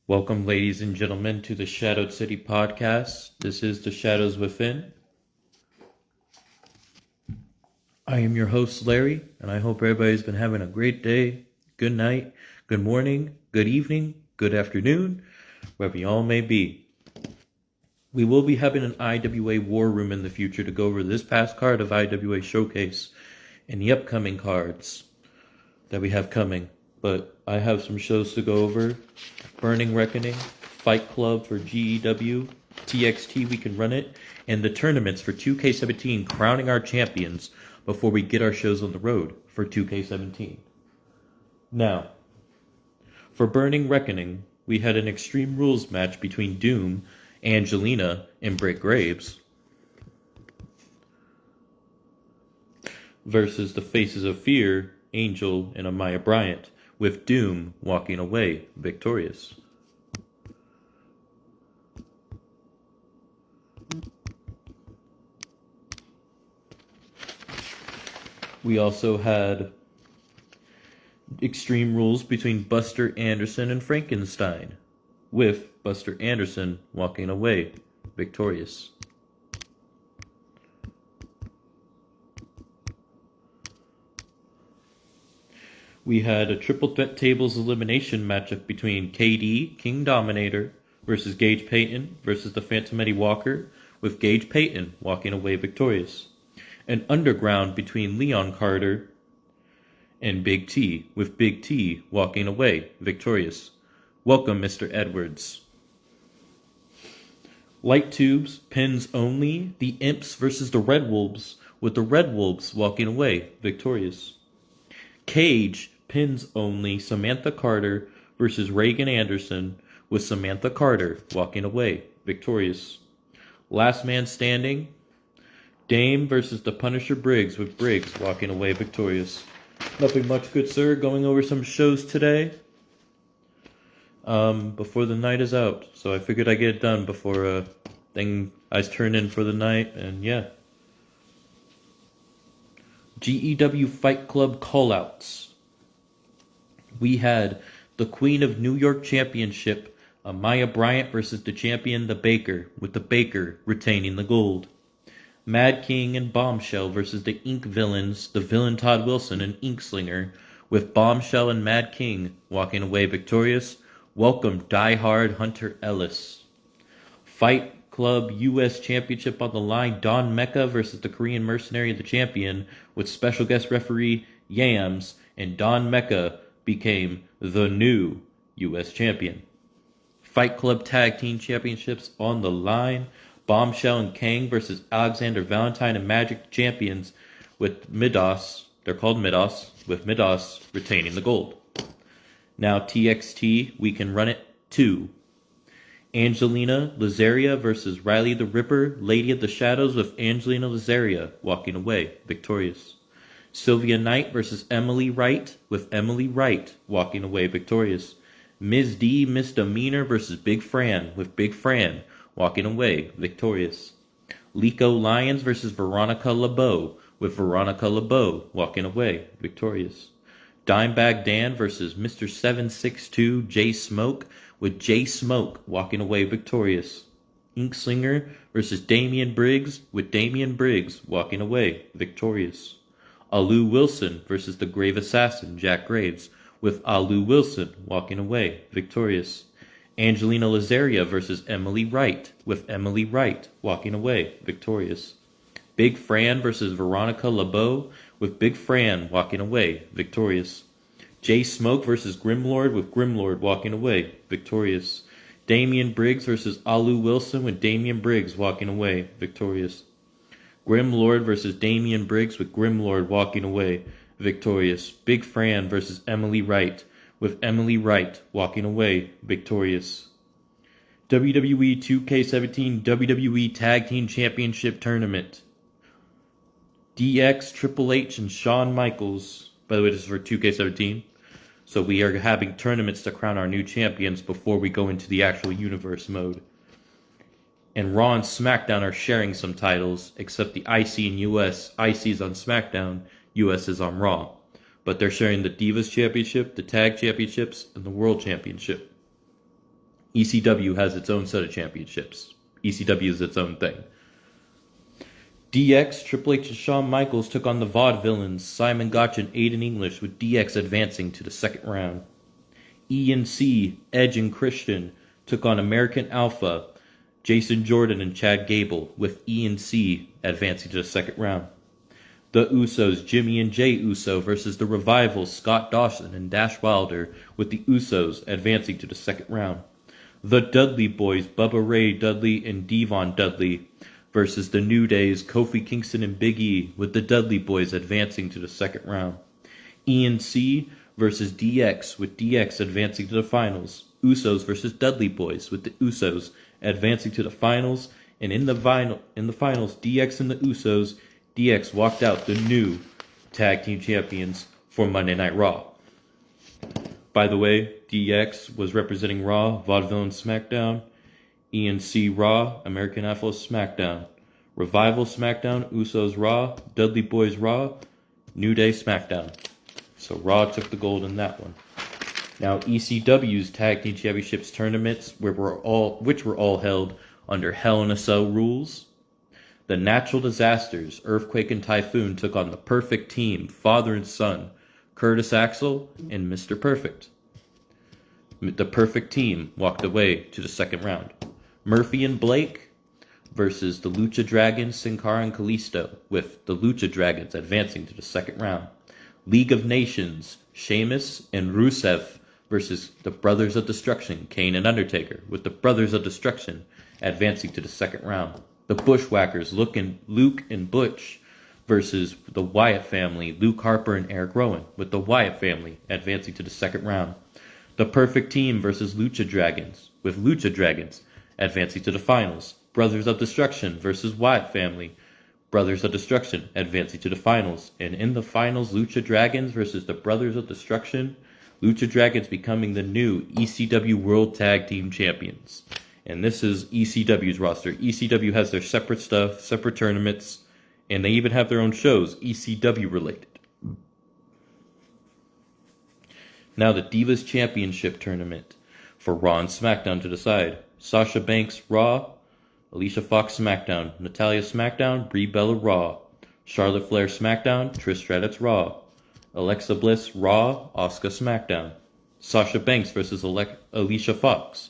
Welcome, ladies and gentlemen, to the Shadowed City podcast. This is The Shadows Within. I am your host, Larry, and I hope everybody's been having a great day, good night, good morning, good evening, good afternoon, wherever you all may be. We will be having an IWA War Room in the future to go over this past card of IWA Showcase and the upcoming cards that we have coming. But I have some shows to go over. Burning Reckoning, Fight Club for GEW, TXT We Can Run It, and the tournaments for 2K17 crowning our champions before we get our shows on the road for 2K17. Now, for Burning Reckoning, we had an Extreme Rules match between Doom, Angelina, and Britt Graves versus the Faces of Fear, Angel, and Amaya Bryant, with Doom walking away victorious. We also had Extreme Rules between Buster Anderson and Frankenstein, with Buster Anderson walking away victorious. We had a triple threat tables elimination matchup between KD, King Dominator, versus Gage Payton versus the Phantom Eddie Walker, with Gage Payton walking away victorious. An underground between Leon Carter and Big T, with Big T walking away victorious. Welcome, Mr. Edwards. Light tubes, pins only, the Imps versus the Red Wolves, with the Red Wolves walking away victorious. Cage, pins only, Samantha Carter versus Reagan Anderson, with Samantha Carter walking away victorious. Last man standing, Dame versus the Punisher Briggs, with Briggs walking away victorious. Nothing much, good sir. Going over some shows today before the night is out. So I figured I'd get it done before I turn in for the night. And yeah. GEW Fight Club callouts. We had the Queen of New York Championship, Amaya Bryant versus the champion, the Baker, with the Baker retaining the gold. Mad King and Bombshell versus the Ink Villains, the villain Todd Wilson and Inkslinger, with Bombshell and Mad King walking away victorious. Welcome, Die Hard Hunter Ellis. Fight Club U.S. Championship on the line, Don Mecca versus the Korean Mercenary, the champion, with special guest referee Yams, and Don Mecca became the new U.S. champion. Fight Club Tag Team Championships on the line, Bombshell and Kang versus Alexander Valentine and Magic champions, with Midas, they're called Midas, with Midas retaining the gold. Now TXT, We Can Run It 2. Angelina Lazaria versus Riley the Ripper, Lady of the Shadows, with Angelina Lazaria walking away victorious. Sylvia Knight versus Emily Wright, with Emily Wright walking away victorious. Ms. D Misdemeanor versus Big Fran, with Big Fran walking away victorious. Lico Lyons versus Veronica LeBeau, with Veronica LeBeau walking away victorious. Dimebag Dan versus Mr. 762 J Smoke, with J Smoke walking away victorious. Inkslinger versus Damian Briggs, with Damian Briggs walking away victorious. Alu Wilson versus the Grave Assassin Jack Graves, with Alu Wilson walking away victorious. Angelina Lazaria versus Emily Wright, with Emily Wright walking away victorious. Big Fran versus Veronica LeBeau, with Big Fran walking away victorious. J Smoke versus Grimlord, with Grimlord walking away victorious. Damian Briggs versus Alu Wilson, with Damian Briggs walking away victorious. Grimlord versus Damian Briggs, with Grimlord walking away victorious. Big Fran versus Emily Wright, with Emily Wright walking away victorious. WWE 2K17 WWE Tag Team Championship Tournament. DX, Triple H, and Shawn Michaels. By the way, this is for 2K17. So we are having tournaments to crown our new champions before we go into the actual universe mode. And Raw and SmackDown are sharing some titles, except the IC and US. IC is on SmackDown, US is on Raw. But they're sharing the Divas Championship, the Tag Championships, and the World Championship. ECW has its own set of championships. ECW is its own thing. DX, Triple H and Shawn Michaels took on the Vaudevillains, Simon Gotch and Aiden English, with DX advancing to the second round. ENC, Edge and Christian took on American Alpha, Jason Jordan and Chad Gable, with ENC advancing to the second round. The Usos, Jimmy and Jay Uso versus the Revival, Scott Dawson and Dash Wilder, with the Usos advancing to the second round. The Dudley Boys, Bubba Ray Dudley and Devon Dudley, versus the New Days, Kofi Kingston and Big E, with the Dudley Boys advancing to the second round. ENC versus DX, with DX advancing to the finals. Usos versus Dudley Boys, with the Usos advancing to the finals. And in the finals, DX and the Usos, DX walked out the new tag team champions for Monday Night Raw. By the way, DX was representing Raw, Vaudeville SmackDown, ENC Raw, American Alpha SmackDown, Revival SmackDown, Usos Raw, Dudley Boys Raw, New Day SmackDown. So Raw took the gold in that one. Now ECW's Tag Team Championships tournaments, which were all held under Hell in a Cell rules. The Natural Disasters, Earthquake and Typhoon, took on the Perfect Team, father and son, Curtis Axel and Mr. Perfect. The Perfect Team walked away to the second round. Murphy and Blake versus the Lucha Dragons, Sin Cara and Kalisto, with the Lucha Dragons advancing to the second round. League of Nations, Sheamus and Rusev versus the Brothers of Destruction, Kane and Undertaker, with the Brothers of Destruction advancing to the second round. The Bushwhackers, Luke and Butch versus the Wyatt family, Luke Harper and Eric Rowan, with the Wyatt family advancing to the second round. The Perfect Team versus Lucha Dragons, with Lucha Dragons advancing to the finals. Brothers of Destruction versus Wyatt family, Brothers of Destruction advancing to the finals. And in the finals, Lucha Dragons versus the Brothers of Destruction, Lucha Dragons becoming the new ECW World Tag Team Champions. And this is ECW's roster. ECW has their separate stuff, separate tournaments, and they even have their own shows, ECW related. Now the Divas Championship Tournament for Raw and SmackDown to decide. Sasha Banks, Raw. Alicia Fox, SmackDown. Natalya, SmackDown. Brie Bella, Raw. Charlotte Flair, SmackDown. Trish Stratus, Raw. Alexa Bliss, Raw. Asuka, SmackDown. Sasha Banks versus Alicia Fox.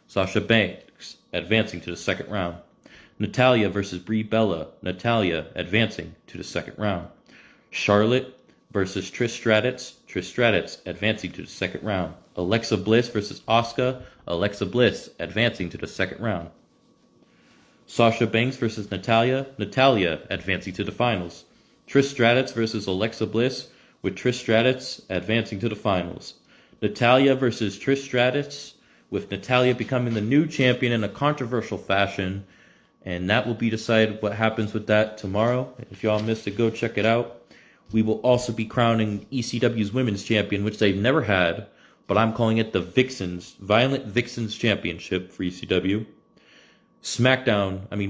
Sasha Banks advancing to the second round. Natalya versus Brie Bella. Natalya advancing to the second round. Charlotte versus Trish Stratus. Trish Stratus advancing to the second round. Alexa Bliss versus Asuka. Alexa Bliss advancing to the second round. Sasha Banks versus Natalya. Natalya advancing to the finals. Trish Stratus versus Alexa Bliss, with Trish Stratus advancing to the finals. Natalya versus Trish Stratus, with Natalya becoming the new champion in a controversial fashion. And that will be decided what happens with that tomorrow. If y'all missed it, go check it out. We will also be crowning ECW's Women's Champion, which they've never had, but I'm calling it the Violent Vixens Championship for ECW.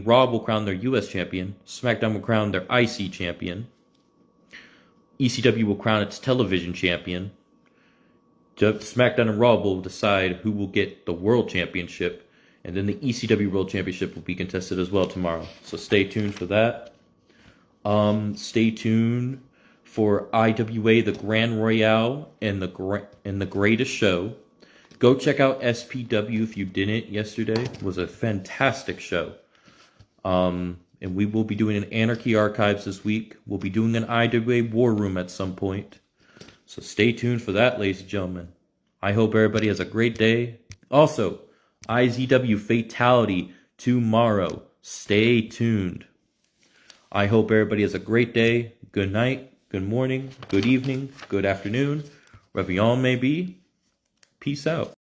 Raw will crown their U.S. champion. SmackDown will crown their IC champion. ECW will crown its television champion. SmackDown and Raw will decide who will get the World Championship. And then the ECW World Championship will be contested as well tomorrow. So stay tuned for that. Stay tuned for IWA, the Grand Royale, and the Greatest Show. Go check out SPW if you didn't yesterday. It was a fantastic show. And we will be doing an Anarchy Archives this week. We'll be doing an IWA War Room at some point. So stay tuned for that, ladies and gentlemen. I hope everybody has a great day. Also, IZW Fatality tomorrow. Stay tuned. I hope everybody has a great day. Good night, good morning, good evening, good afternoon, wherever y'all may be. Peace out.